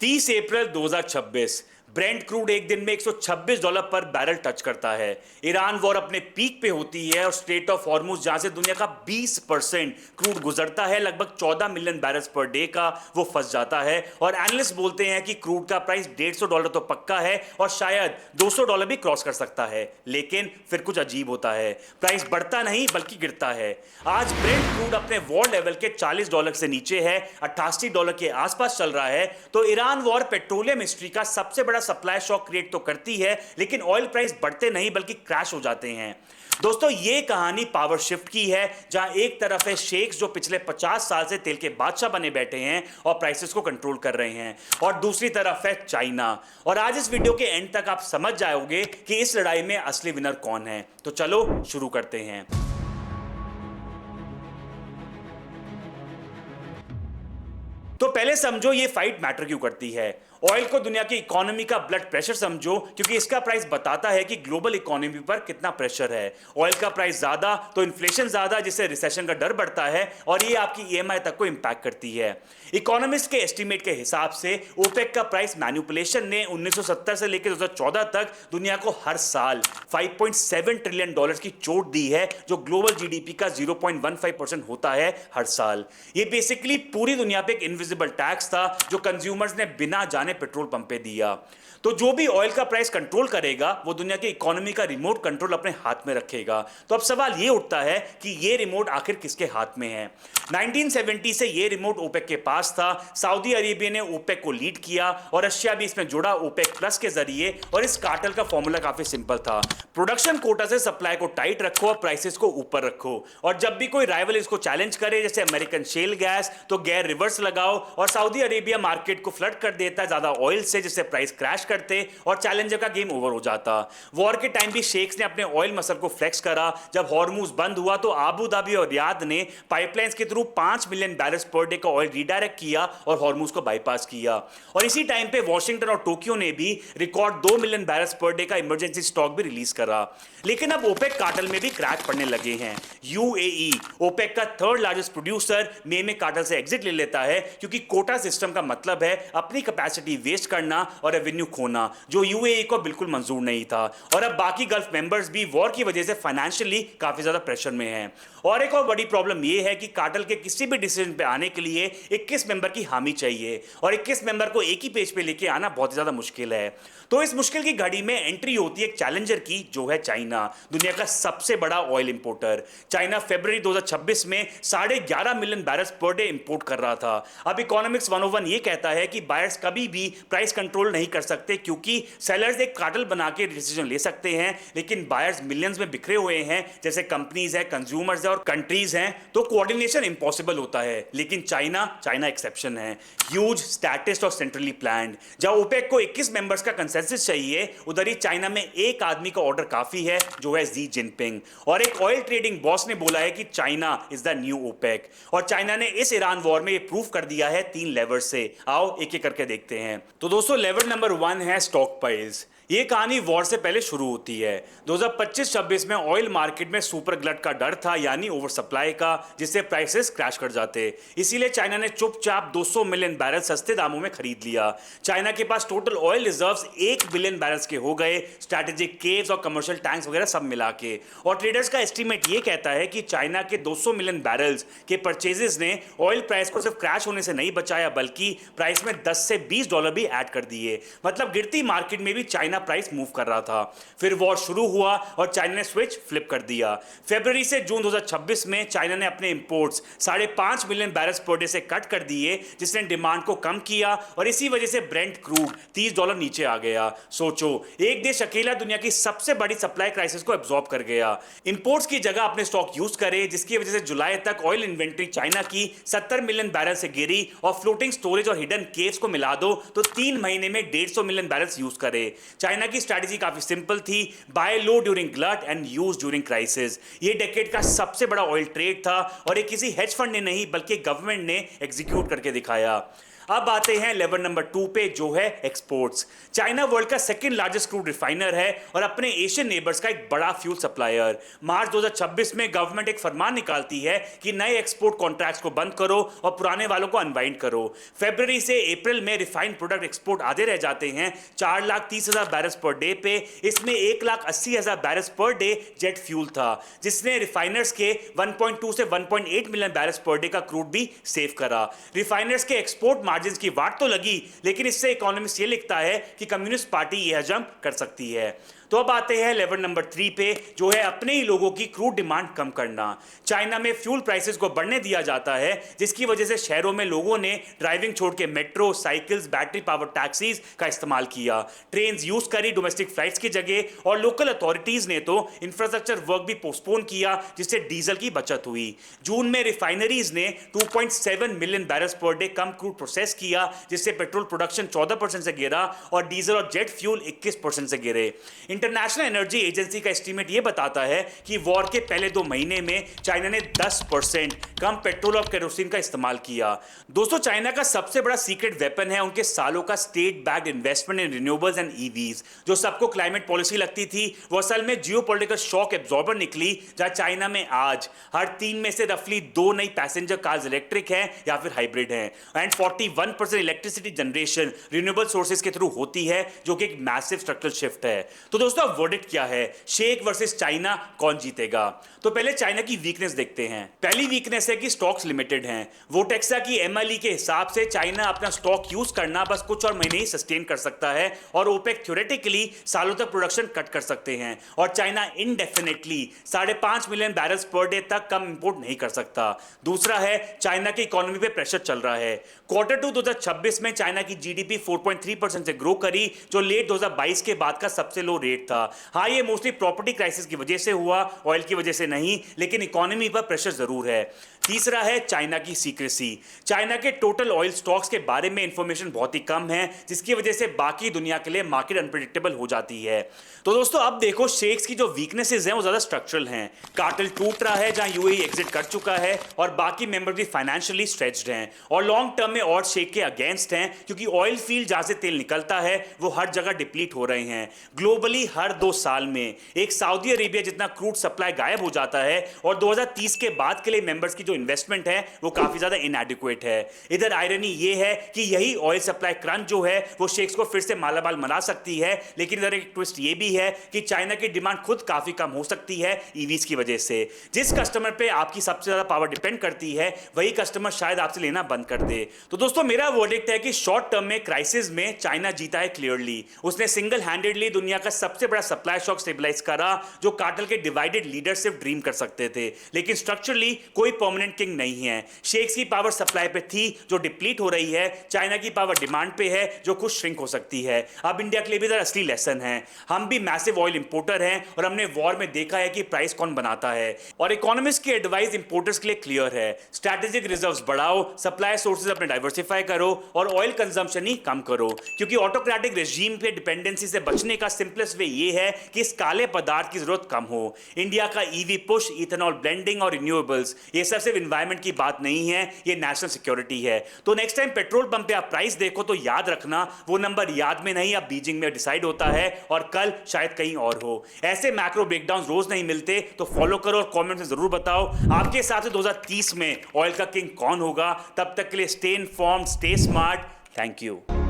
30 अप्रैल 2026 Brent crude एक दिन में $126 पर बैरल टच करता है। ईरान वॉर अपने पीक पे होती है और स्ट्रेट ऑफ हॉर्मुज जहां से दुनिया का 20% क्रूड गुजरता है, लगभग 14 मिलियन बैरल्स पर डे का, वो फंस जाता है। और एनालिस्ट बोलते हैं कि क्रूड का प्राइस $150 तो पक्का है और शायद $200 भी क्रॉस कर सकता है। लेकिन फिर कुछ अजीब होता है, प्राइस बढ़ता नहीं बल्कि गिरता है। आज ब्रेंट क्रूड अपने वॉर लेवल के $40 से नीचे है, $88 के आसपास चल रहा है। तो ईरान वॉर पेट्रोलियम हिस्ट्री का सबसे बड़ा सप्लाई शॉक क्रिएट तो करती है, लेकिन ऑयल प्राइस बढ़ते नहीं बल्कि क्रैश हो जाते हैं। दोस्तों, ये कहानी पावर शिफ्ट की है, जहां एक तरफ है शेख्स जो पिछले 50 साल से तेल के बादशाह बने बैठे हैं और प्राइसेस को कंट्रोल कर रहे हैं, और दूसरी तरफ है चाइना। और आज इस वीडियो के एंड तक आप समझ जाओगे कि इस लड़ाई में असली विनर कौन है। तो चलो शुरू करते हैं। तो पहले समझो ये फाइट मैटर क्यों करती है। ऑयल को दुनिया की इकोनॉमी का ब्लड प्रेशर समझो, क्योंकि इसका प्राइस बताता है कि ग्लोबल इकोनॉमी पर कितना प्रेशर है। ऑयल का प्राइस ज्यादा तो इन्फ्लेशन ज्यादा, जिससे रिसेशन का डर बढ़ता है और ये आपकी ईएमआई तक को इंपैक्ट करती है। इकोनॉमिस्ट के एस्टीमेट के हिसाब से ओपेक का प्राइस मैनिपुलेशन ने 1970 से लेकर 2014 तक दुनिया को हर साल $5.7 ट्रिलियन की चोट दी है, जो ग्लोबल जीडीपी का 0.15% होता है हर साल। ये बेसिकली पूरी दुनिया पे एक इनविजिबल टैक्स था जो कंज्यूमर्स ने बिना जाने पेट्रोल पंप पे दिया। तो जो भी ऑयल का प्राइस कंट्रोल करेगा वो दुनिया की इकोनॉमी का रिमोट कंट्रोल अपने हाथ में रखेगा। तो अब सवाल ये उठता है कि ये रिमोट आखिर किसके हाथ में है। 1970 से ये रिमोट ओपेक के पास था। सऊदी अरेबिया ने ओपेक को लीड किया और रशिया भी इसमें जुड़ा ओपेक प्लस के जरिए। और इस कार्टेल का फॉर्मूला काफी सिंपल था, प्रोडक्शन कोटा से सप्लाई को टाइट रखो और प्राइसेस को ऊपर रखो, और जब भी कोई राइवल इसको चैलेंज करे जैसे अमेरिकन शेल गैस, तो गैर रिवर्स लगाओ और सऊदी अरेबिया मार्केट को फ्लड कर देता है ज्यादा ऑयल से, जिससे प्राइस क्रैश करते और चैलेंजर का गेम ओवर हो जाता। वॉर के टाइम भी शेख्स ने अपने ऑयल मसल को फ्लेक्स करा। जब हॉर्मुज बंद हुआ तो आबू धाबी और रियाद ने पाइपलाइंस के through 5 million barrels per day का ऑयल रीडायरेक्ट किया और हॉर्मुज को बाईपास किया। और इसी टाइम पे वॉशिंगटन और टोक्यो ने भी record 2 million barrels per day का इमरजेंसी स्टॉक भी रिलीज करा। लेकिन अब ओपेक कार्टेल में भी क्रैक पड़ने लगे हैं। यूएई ओपेक का थर्ड लार्जेस्ट प्रोड्यूसर मई में कार्टेल से एग्जिट ले लेता है, क्योंकि कोटा सिस्टम का मतलब है अपनी कैपेसिटी वेस्ट करना और रेवेन्यू खोना, जो यूएई को बिल्कुल मंजूर नहीं था। और अब बाकी गल्फ मेंबर्स भी वॉर की वजह से फाइनेंशियली काफी ज्यादा प्रेशर में हैं। और एक और बड़ी प्रॉब्लम यह है कि कार्टेल के किसी भी डिसीजन पे आने के लिए 21 मेंबर की हामी चाहिए, और 21 मेंबर को एक ही पेज पे लेके आना बहुत ज्यादा मुश्किल है। तो इस मुश्किल की घड़ी में एंट्री होती है एक चैलेंजर की, जो है चाइना, दुनिया का सबसे बड़ा ऑयल इंपोर्टर। चाइना फरवरी 2026 में 11.5 million barrels per day import कर रहा था। अब इकोनॉमिक्स 101 ये कहता है कि बायर्स कभी भी प्राइस कंट्रोल नहीं कर सकते, क्योंकि सेलर्स एक कार्टेल बना के डिसीजन ले सकते हैं, लेकिन बायर्स मिलियंस में बिखरे हुए हैं, जैसे कंपनीज हैं, कंज्यूमर्स हैं और कंट्रीज हैं, तो कोऑर्डिनेशन इंपॉसिबल होता है। लेकिन चाइना एक्सेप्शन है, ह्यूज, स्टैटिस्ट और सेंट्रली प्लान्ड। जहां ओपेक को 21 मेंबर्स का कंसेंसस चाहिए, उधर ही चाइना में एक आदमी का ऑर्डर काफी है, जो है जी जिनपिंग। और एक ऑयल ट्रेडिंग बॉस ने बोला है कि China is the new OPEC. और चाइना ने इस ईरान वॉर में ये प्रूफ कर दिया है 3 लेवर से। आओ एक एक करके देखते हैं। तो दोस्तों, लेवर नंबर 1 है स्टॉक पाइल्स। ये कहानी वॉर से पहले शुरू होती है। 2025-26 में ऑयल मार्केट में सुपर ग्लट का डर था, यानी ओवर सप्लाई का, जिससे प्राइसेस क्रैश कर जाते। इसीलिए चाइना ने चुपचाप 200 मिलियन बैरल सस्ते दामों में खरीद लिया। चाइना के पास total oil reserves 1 billion barrels के हो गए, स्ट्रैटेजिक केव्स और कमर्शियल टैंक्स वगैरह सब मिला के। और ट्रेडर्स का एस्टीमेट ये कहता है कि चाइना के 200 मिलियन बैरल्स के परचेजेस ने ऑयल प्राइस को सिर्फ क्रैश होने से नहीं बचाया, बल्कि प्राइस में $10 से $20 भी ऐड कर दिए। मतलब गिरती मार्केट में भी चाइना प्राइस मूव कर रहा था। फिर वॉर शुरू हुआ और चाइना ने स्विच फ्लिप कर दिया। फरवरी से जून 2026 में चाइना ने अपने imports 5.5 million barrels per day से कट कर दिए, जिसने डिमांड को कम किया, और इसी वजह से ब्रेंट क्रूड $30 नीचे आ गया। सोचो, एक देश अकेला दुनिया की सबसे बड़ी सप्लाई क्राइसिस को एब्जॉर्ब कर गया। इंपोर्ट्स की जगह अपने स्टॉक यूज करे, जिसकी वजह से जुलाई तक ऑयल इन्वेंट्री चाइना की 70 मिलियन बैरल से गिरी, और फ्लोटिंग स्टोरेज और हिडन केव्स को मिला दो तो 3 महीने में 150 मिलियन बैरल्स यूज करे। चाइना की स्ट्रैटेजी काफी सिंपल थी, buy low during glut and use during crisis. ये डेकेड का सबसे बड़ा ऑयल ट्रेड था, और ये किसी हेज फंड ने नहीं बल्कि गवर्नमेंट ने एग्जीक्यूट करके दिखाया। अब आते हैं लेवल नंबर 2 पे, जो है एक्सपोर्ट्स। चाइना वर्ल्ड का सेकंड लार्जेस्ट क्रूड रिफाइनर है और अपने एशियन नेबर्स का एक बड़ा फ्यूल सप्लायर। मार्च 2026 में गवर्नमेंट एक फरमान निकालती है कि नए एक्सपोर्ट कॉन्ट्रैक्ट्स को बंद करो और पुराने वालों को अनवाइंड करो। फरवरी से अप्रैल में रिफाइंड प्रोडक्ट एक्सपोर्ट आधे रह जाते हैं 4,30,000 बैरल्स पर डे पे। इसमें 1,80,000 barrels per day jet fuel था, जिसने रिफाइनर्स के 1.2 से 1.8 मिलियन बैरल्स पर डे का क्रूड भी सेव करा। रिफाइनर्स के एक्सपोर्ट मार्जिन की वाट तो लगी, लेकिन इससे इकोनॉमिस्ट ये लिखता है कि कम्युनिस्ट पार्टी ये हजम कर सकती है। तो अब आते हैं लेवल नंबर 3 पे, जो है अपने ही लोगों की क्रूड डिमांड कम करना। चाइना में फ्यूल प्राइसेस को बढ़ने दिया जाता है, जिसकी वजह से शहरों में लोगों ने ड्राइविंग छोड़ के metro, cycles, battery power taxis का इस्तेमाल किया। ट्रेन यूज करी डोमेस्टिक फ्लाइट्स की जगह, और लोकल अथॉरिटीज ने तो इंफ्रास्ट्रक्चर वर्क भी पोस्टपोन किया, जिससे डीजल की बचत हुई। जून में रिफाइनरीज ने 2.7 मिलियन बैरल्स पर डे कम क्रूड प्रोसेस किया, जिससे पेट्रोल प्रोडक्शन 14% से गिरा और डीजल और जेट फ्यूल 21% से गिरे। इंटरनेशनल एनर्जी एजेंसी का एस्टीमेट यह बताता है कि वॉर के पहले 2 महीने में चाइना ने 10% कम पेट्रोल और केरोसिन का इस्तेमाल किया। दोस्तों, चाइना का सबसे बड़ा सीक्रेट वेपन है उनके सालों का state backed investment in renewables and EVs. जो सबको क्लाइमेट पॉलिसी लगती थी, वो असल में जियोपॉलिटिकल शॉक एब्जॉर्बर निकली, जहां चाइना में आज हर 3 में से रफली 2 नई पैसेंजर कार्स इलेक्ट्रिक हैं या फिर हाइब्रिड हैं, and 41% electricity generation renewable sources के थ्रू होती है, जो कि एक मैसिव स्ट्रक्चरल शिफ्ट है। तो दोस्तों, अब वर्डिक्ट क्या है? शेख वर्सेस चाइना, कौन जीतेगा? तो पहले चाइना की वीकनेस देखते हैं। पहली वीकनेस है कि स्टॉक्स लिमिटेड हैं। वोटेक्सा की एमएलई के हिसाब से चाइना अपना स्टॉक यूज करना बस कुछ और महीने ही सस्टेन कर सकता है, और ओपेक थ्योरेटिकली सालों तक प्रोडक्शन कट कर सकते हैं, और China indefinitely 5.5 million barrels per day तक कम इंपोर्ट नहीं कर सकता। दूसरा है, चाइना की इकोनॉमी पे प्रेशर चल रहा है। Q2 2026 में चाइना की जीडीपी 4.3% से ग्रो करी, जो लेट 2022 के बाद का सबसे लो रेट था। हाँ, ये मोस्टली प्रॉपर्टी क्राइसिस की वजह से हुआ, ऑयल की वजह से नहीं, लेकिन इकोनॉमी पर प्रेशर जरूर है। तीसरा है चाइना की सीक्रेसी। चाइना के टोटल ऑयल स्टॉक्स के बारे में इंफॉर्मेशन बहुत ही कम है, जिसकी वजह से बाकी दुनिया के लिए मार्केट अनप्रेडिक्टेबल हो जाती है। तो दोस्तों, अब देखो, शेख्स की जो वीकनेसेस हैं वो ज्यादा स्ट्रक्चरल हैं। कार्टेल टूट रहा है, जहां यूएई एग्जिट कर चुका है, और बाकी मेंबर भी फाइनेंशियली स्ट्रेच्ड हैं, और लॉन्ग टर्म में और शेख के अगेंस्ट हैं, क्योंकि ऑयल फील्ड जहां से तेल निकलता है वो हर जगह डिप्लीट हो रहे हैं। ग्लोबली हर 2 साल में एक सऊदी अरेबिया जितना क्रूड सप्लाई गायब हो जाता है, और 2030 के बाद के लिए मेंबर्स की जो इन्वेस्टमेंट है वो काफी ज्यादा इनएडिक्वेट है। इधर आयरनी ये है कि यही ऑयल सप्लाई क्रंच जो है वो शेख्स को फिर से मालामाल बना सकती है, लेकिन इधर एक ट्विस्ट ये भी है कि चाइना की डिमांड खुद काफी कम हो सकती है ईवीज की वजह से। जिस कस्टमर पे आपकी सबसे ज्यादा पावर डिपेंड करती है, वही कस्टमर शायद आपसे लेना बंद कर दे। तो दोस्तों, मेरा वर्डिक्ट है कि शॉर्ट टर्म में क्राइसिस में चाइना जीता है क्लियरली। उसने सिंगल हैंडेडली दुनिया का सबसे बड़ा सप्लाई शॉक स्टेबलाइज करा, जो कार्टेल के डिवाइडेड लीडरशिप ड्रीम कर सकते थे, लेकिन स्ट्रक्चरली कोई परमानेंट किंग नहीं है। शेख्स की पावर सप्लाई पे थी, जो डिप्लीट हो रही है। चाइना की पावर डिमांड पे है, जो कुछ श्रिंक हो सकती है। अब इंडिया के लिए भी असली लेसन है। हम भी मैसिव ऑयल इंपोर्टर हैं, और हमने वॉर में देखा है कि प्राइस कौन बनाता है। और इकोनॉमिस्ट की एडवाइस इंपोर्टर्स के लिए क्लियर है, स्ट्रैटेजिक रिजर्व्स बढ़ाओ, सप्लाई सोर्सेज अपने डाइवर्सिफाई करो, और ऑयल कंजम्पशन ही कम करो, क्योंकि ऑटोक्रेटिक रेजीम पे डिपेंडेंसी से बचने का सिंपलेस्ट वे ये है कि इस काले पदार्थ की जरूरत कम हो। इंडिया का ईवी पुश, इथेनॉल ब्लेंडिंग और रिन्यूएबल्स, ये सब सिर्फ एनवायरनमेंट की बात नहीं है, ये नेशनल सिक्योरिटी है। तो नेक्स्ट टाइम पेट्रोल पंप पे आप प्राइस देखो तो याद रखना, वो नंबर याद में नहीं, अब बीजिंग में डिसाइड होता है, और कल शायद कहीं और हो। ऐसे मैक्रो ब्रेकडाउन रोज नहीं मिलते, तो फॉलो करो और कमेंट में जरूर बताओ आपके हिसाब से 2030 में ऑयल का किंग कौन होगा। तब तक के लिए stay informed, stay smart. Thank you.